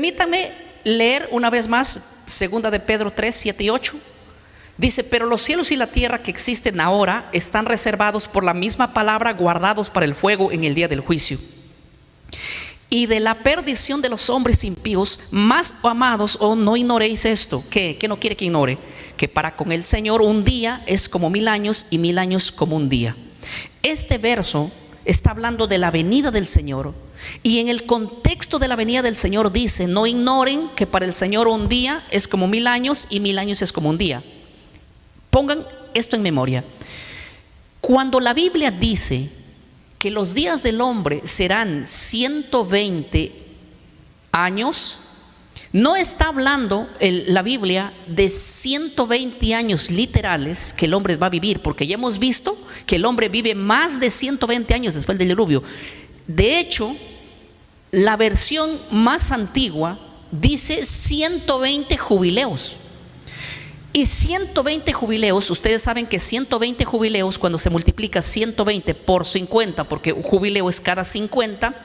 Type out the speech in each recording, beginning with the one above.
Permítanme leer una vez más 2 de Pedro 3, 7 y 8. Dice: pero los cielos y la tierra que existen ahora están reservados por la misma palabra, guardados para el fuego en el día del juicio y de la perdición de los hombres impíos. Más amados, no ignoréis esto. ¿Qué no quiere que ignore? Que para con el Señor un día es como 1000 años y 1000 años como un día. Este verso está hablando de la venida del Señor, y en el contexto de la venida del Señor dice: no ignoren que para el Señor un día es como 1000 años y 1000 años es como un día. Pongan esto en memoria. Cuando la Biblia dice que los días del hombre serán 120 años, no está hablando la Biblia de 120 años literales que el hombre va a vivir, porque ya hemos visto que el hombre vive más de 120 años después del diluvio. De hecho, la versión más antigua dice 120 jubileos. Y 120 jubileos, ustedes saben que 120 jubileos, cuando se multiplica 120 por 50, porque un jubileo es cada 50,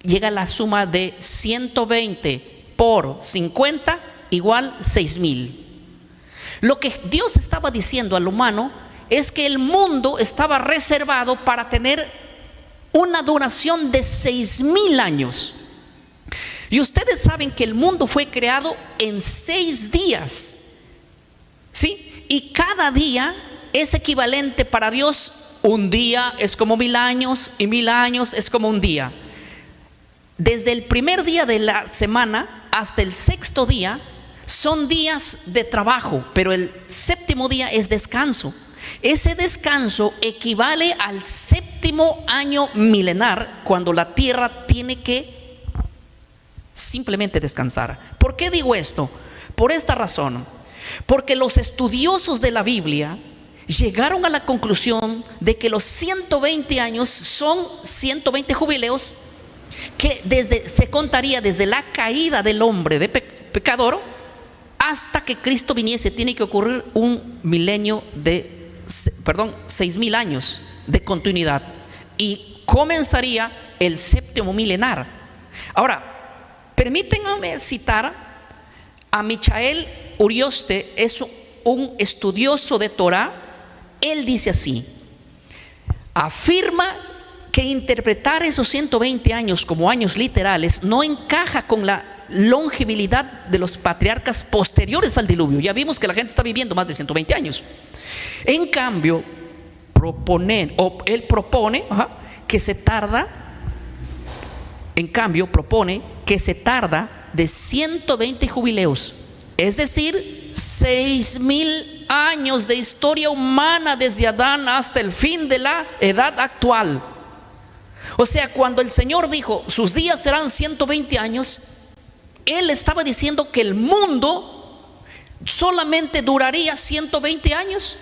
llega a la suma de 120 por 50 igual 6000. Lo que Dios estaba diciendo al humano es que el mundo estaba reservado para tener una duración de 6000 años. Y ustedes saben que el mundo fue creado en 6 días. ¿Sí? Y cada día es equivalente para Dios. Un día es como 1000 años y 1000 años es como un día. Desde el primer día de la semana hasta el 6º día son días de trabajo, pero el 7º día es descanso. Ese descanso equivale al 7º año milenar, cuando la tierra tiene que simplemente descansar. ¿Por qué digo esto? Por esta razón. Porque los estudiosos de la Biblia llegaron a la conclusión de que los 120 años son 120 jubileos, que se contaría desde la caída del hombre de pecador hasta que Cristo viniese. Tiene que ocurrir un milenio 6000 años de continuidad, y comenzaría el 7º milenar. Ahora, permítanme citar a Michael Urioste, es un estudioso de Torah. Él dice así: afirma que interpretar esos 120 años como años literales no encaja con la longevidad de los patriarcas posteriores al diluvio. Ya vimos que la gente está viviendo más de 120 años. En cambio, él propone que se tarda de 120 jubileos, es decir, 6000 años de historia humana desde Adán hasta el fin de la edad actual. O sea, cuando el Señor dijo sus días serán 120 años, Él estaba diciendo que el mundo solamente duraría 120 años,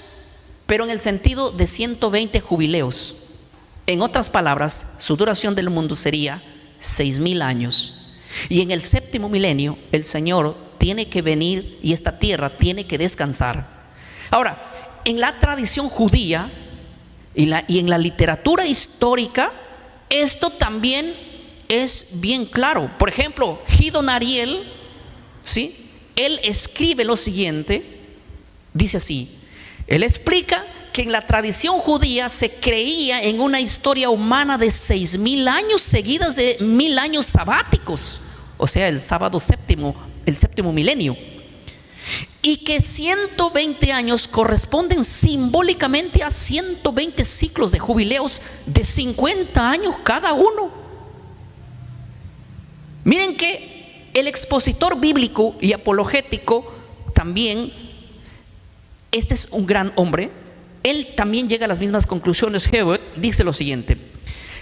pero en el sentido de 120 jubileos. En otras palabras, su duración del mundo sería 6000 años. Y en el 7º milenio el Señor tiene que venir y esta tierra tiene que descansar. Ahora, en la tradición judía y en la literatura histórica, esto también es bien claro. Por ejemplo, Gidon Ariel, ¿sí?, él escribe lo siguiente. Dice así: él explica que en la tradición judía se creía en una historia humana de 6000 años seguidas de 1000 años sabáticos, o sea, el sábado séptimo, el 7º milenio, y que 120 años corresponden simbólicamente a 120 ciclos de jubileos de 50 años cada uno. Miren que el expositor bíblico y apologético también, este es un gran hombre, él también llega a las mismas conclusiones. Hewitt dice lo siguiente: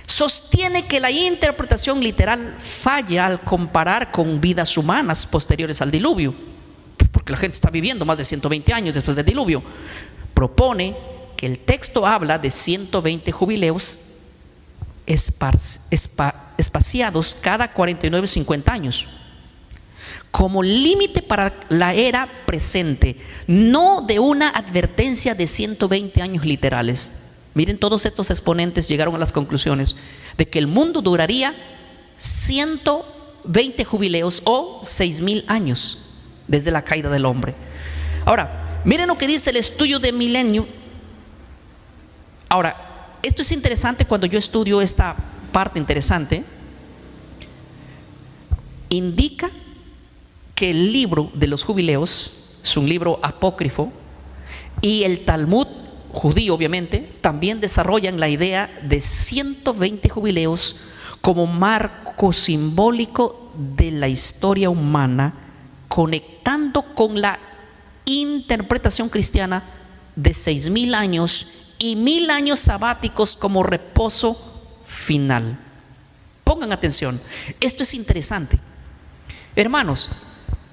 sostiene que la interpretación literal falla al comparar con vidas humanas posteriores al diluvio, porque la gente está viviendo más de 120 años después del diluvio. Propone que el texto habla de 120 jubileos espaciados cada 49 50 años como límite para la era presente, no de una advertencia de 120 años literales. Miren, todos estos exponentes llegaron a las conclusiones de que el mundo duraría 120 jubileos o 6,000 años desde la caída del hombre. Ahora, miren lo que dice el estudio de milenio. Ahora, esto es interesante cuando yo estudio esta parte interesante. Indica que el libro de los jubileos es un libro apócrifo y el Talmud judío, obviamente, también desarrollan la idea de 120 jubileos como marco simbólico de la historia humana, conectando con la interpretación cristiana de 6,000 años y 1,000 años sabáticos como reposo final. Pongan atención, esto es interesante. Hermanos,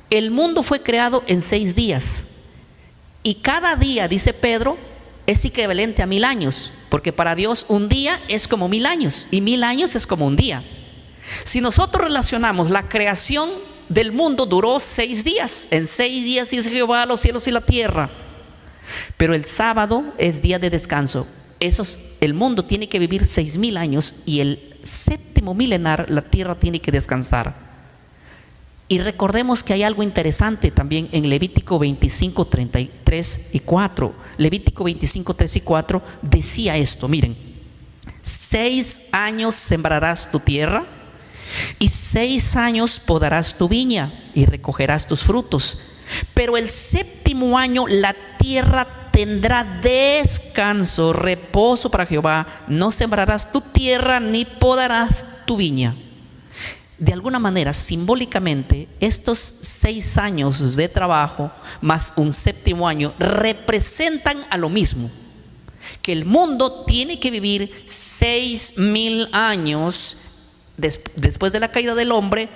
el mundo fue creado en 6 días y cada día, dice Pedro, es equivalente a 1,000 años, porque para Dios un día es como 1,000 años y 1,000 años es como un día. Si nosotros relacionamos, la creación del mundo duró 6 días. En 6 días hizo Jehová los cielos y la tierra, pero el sábado es día de descanso. El mundo tiene que vivir 6,000 años y el séptimo milenar la tierra tiene que descansar. Y recordemos que hay algo interesante también en Levítico 25, 33 y 4. Levítico 25, 3 y 4 decía esto, miren: 6 años sembrarás tu tierra y 6 años podarás tu viña y recogerás tus frutos. Pero el séptimo año la tierra tendrá descanso, reposo para Jehová. No sembrarás tu tierra ni podarás tu viña. De alguna manera, simbólicamente, estos 6 años de trabajo más un séptimo año representan a lo mismo, que el mundo tiene que vivir 6,000 años después de la caída del hombre,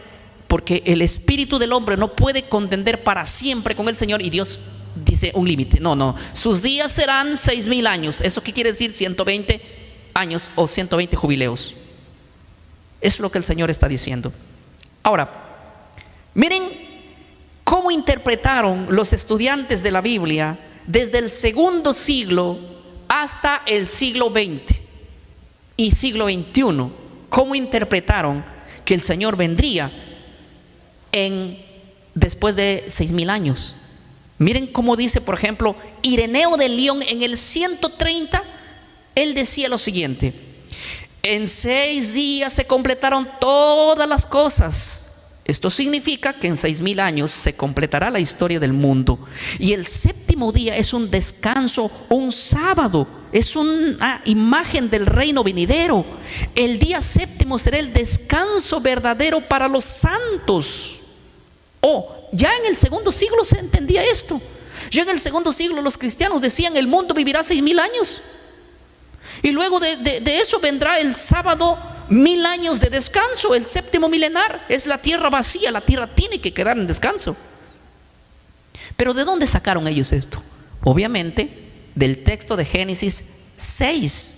porque el espíritu del hombre no puede contender para siempre con el Señor, y Dios dice un límite. No, sus días serán 6,000 años. ¿Eso qué quiere decir? 120 años o 120 jubileos. Es lo que el Señor está diciendo. Ahora, miren cómo interpretaron los estudiantes de la Biblia desde el segundo siglo hasta el siglo XX y siglo XXI. Cómo interpretaron que el Señor vendría después de 6,000 años. Miren cómo dice, por ejemplo, Ireneo de León en el 130. Él decía lo siguiente: en 6 días se completaron todas las cosas. Esto significa que en 6,000 años se completará la historia del mundo. Y el séptimo día es un descanso, un sábado. Es una imagen del reino venidero. El día séptimo será el descanso verdadero para los santos. Ya en el segundo siglo se entendía esto. Ya en el segundo siglo los cristianos decían: el mundo vivirá 6,000 años. Y luego de eso vendrá el sábado, 1,000 años de descanso. El séptimo milenar es la tierra vacía. La tierra tiene que quedar en descanso. Pero ¿de dónde sacaron ellos esto? Obviamente del texto de Génesis 6,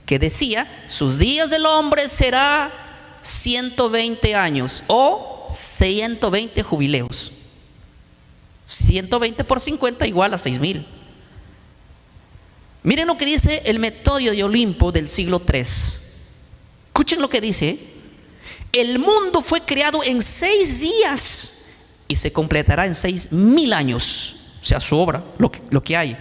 que decía: sus días del hombre será 120 años o 120 jubileos. 120 por 50 igual a 6,000. Miren lo que dice el Metodio de Olimpo del siglo III. Escuchen lo que dice: el mundo fue creado en 6 días y se completará en 6,000 años. O sea, su obra, lo que hay.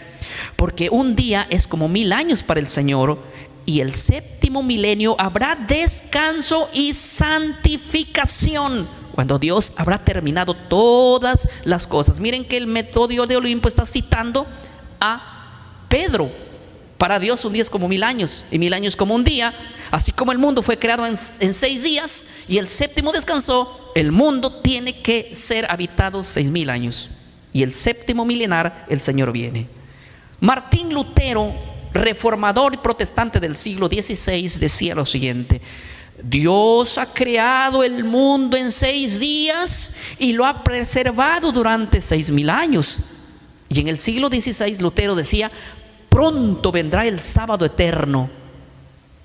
Porque un día es como 1,000 años para el Señor, y el séptimo milenio habrá descanso y santificación, cuando Dios habrá terminado todas las cosas. Miren que el Metodio de Olimpo está citando a Pedro. Para Dios un día es como 1,000 años y 1,000 años como un día. Así como el mundo fue creado en 6 días y el séptimo descansó, el mundo tiene que ser habitado 6,000 años. Y el séptimo milenar, el Señor viene. Martín Lutero, reformador y protestante del siglo XVI, decía lo siguiente: Dios ha creado el mundo en 6 días y lo ha preservado durante 6,000 años. Y en el siglo XVI Lutero decía: pronto vendrá el sábado eterno,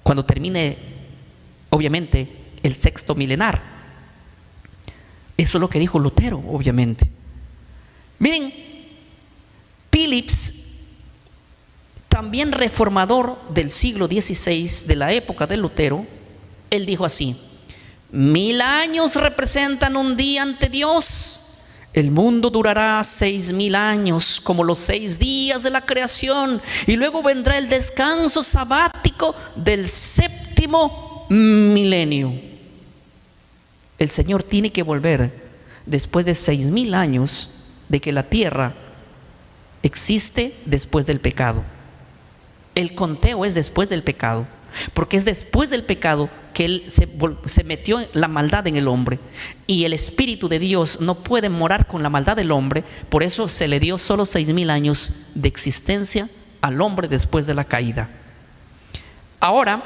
cuando termine, obviamente, el sexto milenar. Eso es lo que dijo Lutero, obviamente. Miren, Phillips, también reformador del siglo XVI, de la época de Lutero, él dijo así: 1000 años representan un día ante Dios. El mundo durará 6000 años, como los 6 días de la creación, y luego vendrá el descanso sabático del séptimo milenio. El Señor tiene que volver después de 6000 años de que la tierra existe después del pecado. El conteo es después del pecado, porque es después del pecado que Él se metió la maldad en el hombre, y el Espíritu de Dios no puede morar con la maldad del hombre. Por eso se le dio solo 6000 años de existencia al hombre después de la caída. Ahora,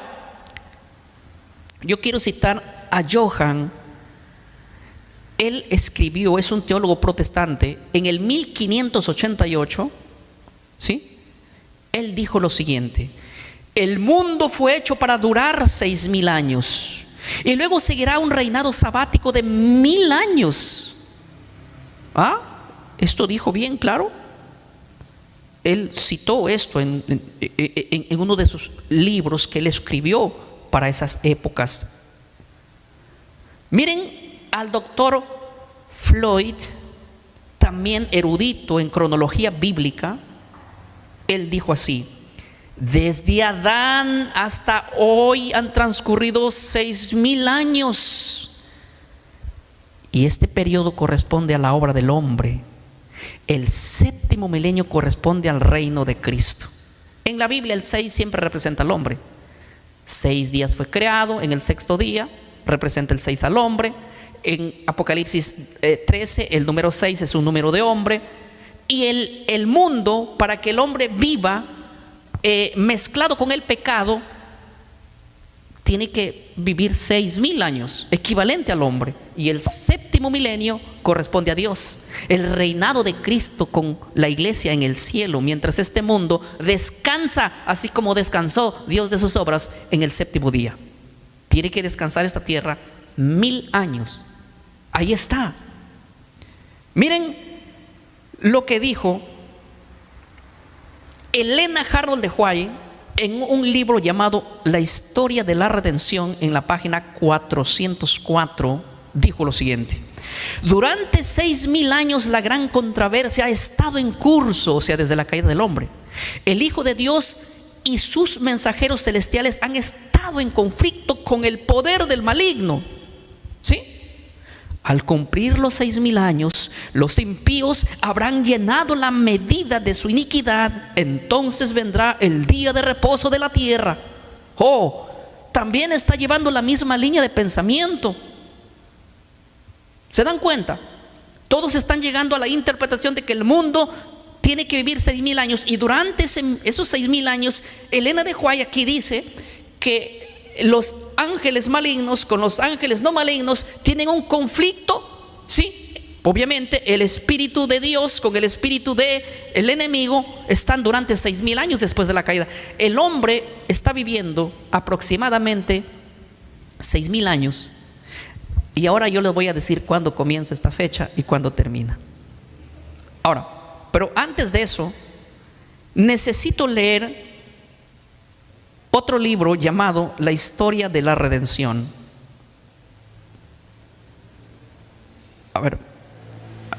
yo quiero citar a Johann. Él escribió, es un teólogo protestante, en el 1588, ¿sí? Él dijo lo siguiente: el mundo fue hecho para durar 6000 años, y luego seguirá un reinado sabático de 1000 años. Esto dijo bien claro. Él citó esto en uno de sus libros que él escribió para esas épocas. Miren al doctor Floyd, también erudito en cronología bíblica. Él dijo así: desde Adán hasta hoy han transcurrido 6000 años, y este periodo corresponde a la obra del hombre. El séptimo milenio corresponde al reino de Cristo. En la Biblia el 6 siempre representa al hombre. 6 días fue creado, en el sexto día representa el 6 al hombre. En Apocalipsis 13 el número 6 es un número de hombre. Y el mundo, para que el hombre viva mezclado con el pecado, tiene que vivir 6000 años, equivalente al hombre. Y el séptimo milenio corresponde a Dios, el reinado de Cristo con la iglesia en el cielo, mientras este mundo descansa, así como descansó Dios de sus obras en el séptimo día. Tiene que descansar esta tierra 1000 años. Ahí está. Miren lo que dijo Helena Harold de White en un libro llamado La historia de la redención. En la página 404 dijo lo siguiente: durante 6000 años la gran controversia ha estado en curso, o sea, desde la caída del hombre. El Hijo de Dios y sus mensajeros celestiales han estado en conflicto con el poder del maligno, ¿sí? Al cumplir los 6000 años, los impíos habrán llenado la medida de su iniquidad. Entonces vendrá el día de reposo de la tierra. También está llevando la misma línea de pensamiento. ¿Se dan cuenta? Todos están llegando a la interpretación de que el mundo tiene que vivir 6000 años. Y durante esos 6000 años, Helena de White aquí dice que los ángeles malignos con los ángeles no malignos tienen un conflicto, ¿sí? Obviamente el espíritu de Dios con el espíritu del enemigo están durante 6000 años después de la caída. El hombre está viviendo aproximadamente 6000 años. Y ahora yo les voy a decir cuándo comienza esta fecha y cuándo termina. Ahora, pero antes de eso, necesito leer otro libro llamado La historia de la redención. A ver,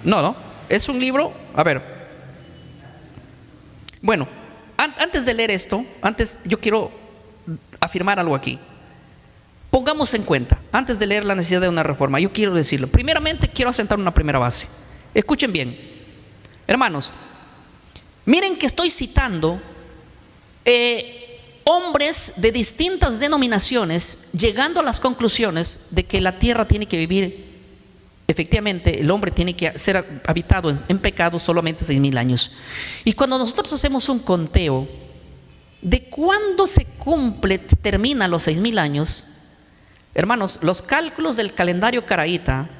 no, es un libro, a ver. Bueno, antes de leer esto, yo quiero afirmar algo aquí. Pongamos en cuenta, antes de leer la necesidad de una reforma, yo quiero decirlo. Primeramente, quiero asentar una primera base. Escuchen bien, hermanos. Miren que estoy citando hombres de distintas denominaciones llegando a las conclusiones de que la tierra tiene que vivir, efectivamente, el hombre tiene que ser habitado en pecado solamente 6000 años. Y cuando nosotros hacemos un conteo de cuándo se termina los 6000 años, hermanos, los cálculos del calendario caraíta,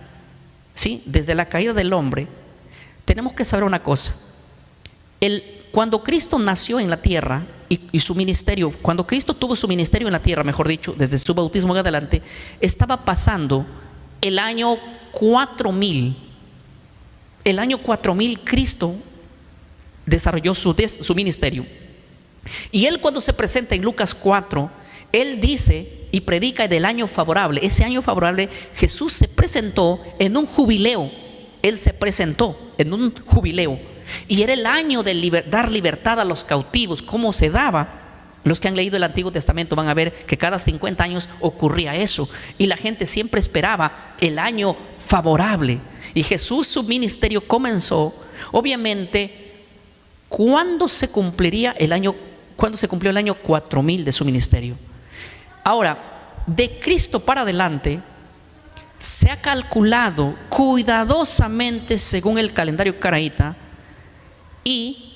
¿sí? Desde la caída del hombre, tenemos que saber una cosa. Cuando Cristo nació en la tierra y su ministerio, cuando Cristo tuvo su ministerio en la tierra, mejor dicho, desde su bautismo en adelante, estaba pasando el año 4000. El año 4000 Cristo desarrolló su ministerio. Y él, cuando se presenta en Lucas 4, él dice, y predica del año favorable. Ese año favorable, Jesús se presentó en un jubileo. Él se presentó en un jubileo. Y era el año de dar libertad a los cautivos. ¿Cómo se daba? Los que han leído el Antiguo Testamento van a ver que cada 50 años ocurría eso. Y la gente siempre esperaba el año favorable. Y Jesús, su ministerio comenzó, obviamente, ¿cuándo se cumplió el año 4000 de su ministerio? Ahora, de Cristo para adelante, se ha calculado cuidadosamente según el calendario caraíta, y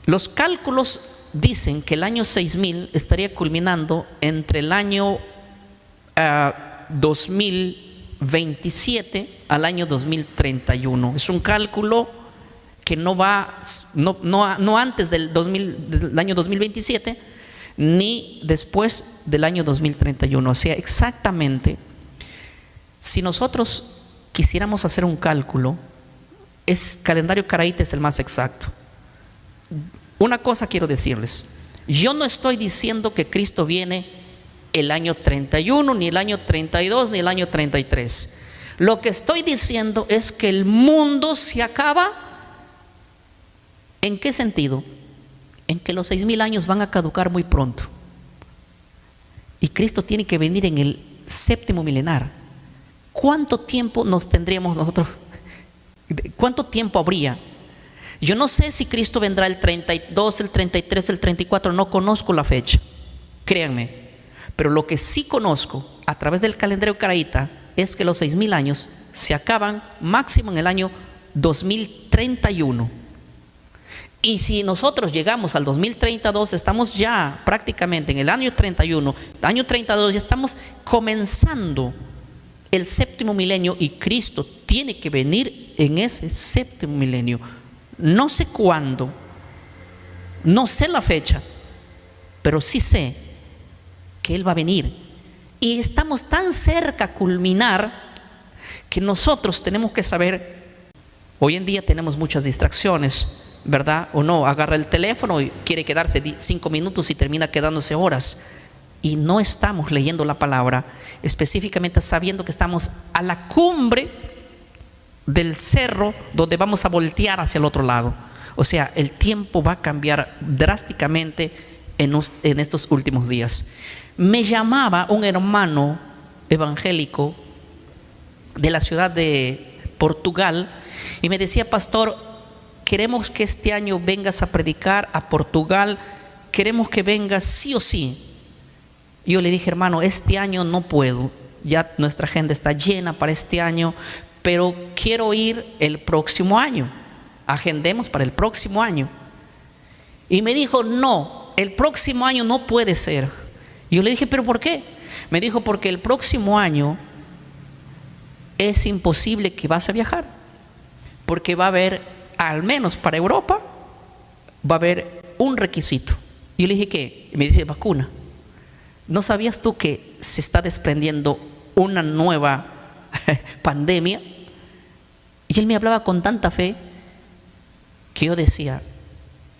los cálculos dicen que el año 6000 estaría culminando entre el año 2027 al año 2031. Es un cálculo que no va, no antes del año 2027 ni después del año 2031. O sea, exactamente, si nosotros quisiéramos hacer un cálculo, el calendario caraíta es el más exacto. Una cosa quiero decirles: yo no estoy diciendo que Cristo viene el año 31, ni el año 32, ni el año 33. Lo que estoy diciendo es que el mundo se acaba. ¿En qué sentido? En que los 6000 años van a caducar muy pronto. Y Cristo tiene que venir en el séptimo milenar. ¿Cuánto tiempo nos tendríamos nosotros? ¿Cuánto tiempo habría? Yo no sé si Cristo vendrá el 32, el 33, el 34, no conozco la fecha, créanme. Pero lo que sí conozco a través del calendario caraíta es que los 6000 años se acaban máximo en el año 2031. Y si nosotros llegamos al 2032, estamos ya prácticamente en el año 31, año 32, ya estamos comenzando el séptimo milenio, y Cristo tiene que venir en ese séptimo milenio. No sé cuándo, no sé la fecha, pero sí sé que Él va a venir. Y estamos tan cerca a culminar que nosotros tenemos que saber. Hoy en día tenemos muchas distracciones, ¿verdad? O no, agarra el teléfono y quiere quedarse 5 minutos y termina quedándose horas. Y no estamos leyendo la palabra, específicamente sabiendo que estamos a la cumbre del cerro donde vamos a voltear hacia el otro lado. O sea, el tiempo va a cambiar drásticamente en estos últimos días. Me llamaba un hermano evangélico de la ciudad de Portugal y me decía: pastor, queremos que este año vengas a predicar a Portugal, queremos que vengas sí o sí. Yo le dije: hermano, este año no puedo, ya nuestra agenda está llena para este año, pero quiero ir el próximo año, agendemos para el próximo año. Y me dijo: no, el próximo año no puede ser. Y yo le dije: ¿pero por qué? Me dijo: porque el próximo año es imposible que vas a viajar, porque va a haber, al menos para Europa, va a haber un requisito. Y yo le dije: ¿qué? Y me dice: vacuna. ¿No sabías tú que se está desprendiendo una nueva pandemia? Y él me hablaba con tanta fe que yo decía: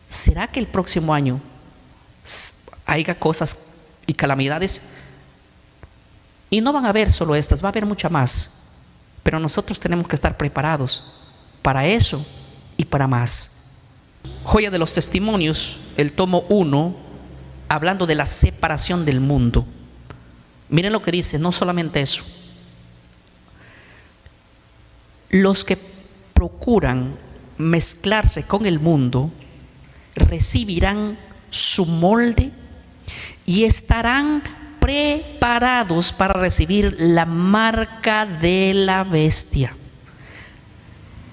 ¿será que el próximo año haya cosas y calamidades? Y no van a haber solo estas, va a haber mucha más. Pero nosotros tenemos que estar preparados para eso y para más. Joya de los Testimonios, el tomo 1, hablando de la separación del mundo. Miren lo que dice, no solamente eso. Los que procuran mezclarse con el mundo recibirán su molde y estarán preparados para recibir la marca de la bestia.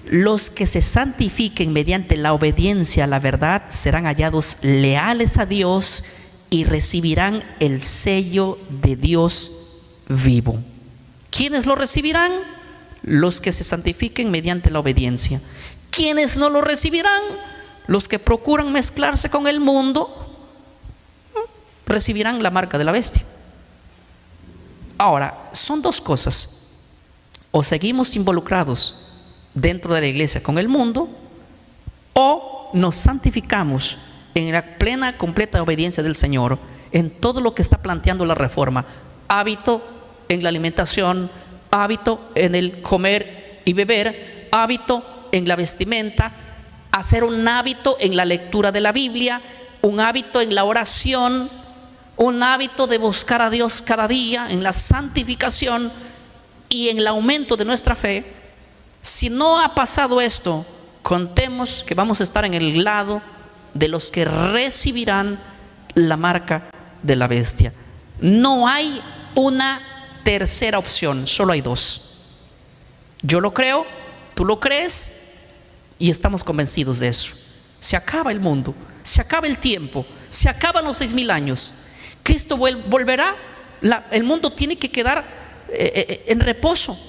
Los que se santifiquen mediante la obediencia a la verdad serán hallados leales a Dios y recibirán el sello de Dios vivo. ¿Quiénes lo recibirán? Los que se santifiquen mediante la obediencia. ¿Quiénes no lo recibirán? Los que procuran mezclarse con el mundo recibirán la marca de la bestia. Ahora, son dos cosas: o seguimos involucrados dentro de la iglesia con el mundo, o nos santificamos en la plena, completa obediencia del Señor en todo lo que está planteando la reforma. hábito en la alimentación, hábito en el comer y beber, hábito en la vestimenta, hacer un hábito en la lectura de la Biblia, un hábito en la oración, un hábito de buscar a Dios cada día, en la santificación y en el aumento de nuestra fe. Si no ha pasado esto, contemos que vamos a estar en el lado de los que recibirán la marca de la bestia. No hay una tercera opción, solo hay dos. Yo lo creo, tú lo crees y estamos convencidos de eso. Se acaba el mundo, se acaba el tiempo, se acaban los 6,000 años. Cristo volverá, el mundo tiene que quedar en reposo.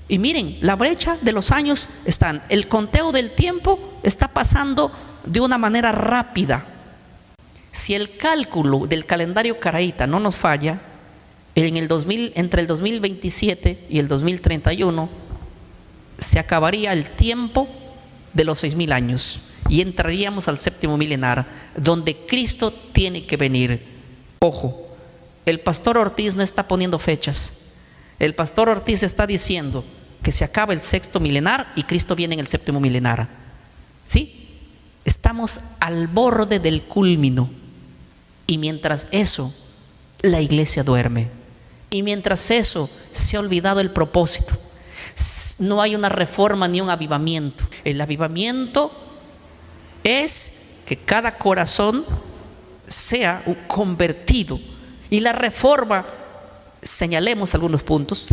Y miren, la brecha de los años están, el conteo del tiempo está pasando de una manera rápida. Si el cálculo del calendario caraíta no nos falla, entre el 2027 y el 2031 se acabaría el tiempo de los 6,000 años y entraríamos al séptimo milenar, donde Cristo tiene que venir. Ojo, el pastor Ortiz no está poniendo fechas. El pastor Ortiz está diciendo que se acaba el sexto milenar y Cristo viene en el séptimo milenar. ¿Sí? Estamos al borde del culmino. Y mientras eso, la iglesia duerme. Y mientras eso, se ha olvidado el propósito. No hay una reforma ni un avivamiento. El avivamiento es que cada corazón sea convertido. Y la reforma, señalamos algunos puntos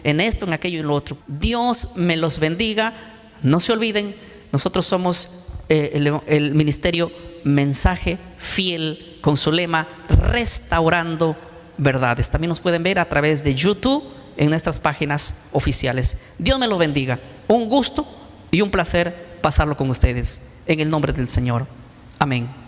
en esto, en aquello y en lo otro. Dios me los bendiga. No se olviden, nosotros somos el ministerio Mensaje Fiel, con su lema Restaurando Verdades. También nos pueden ver a través de YouTube en nuestras páginas oficiales. Dios me lo bendiga. Un gusto y un placer pasarlo con ustedes. En el nombre del Señor. Amén.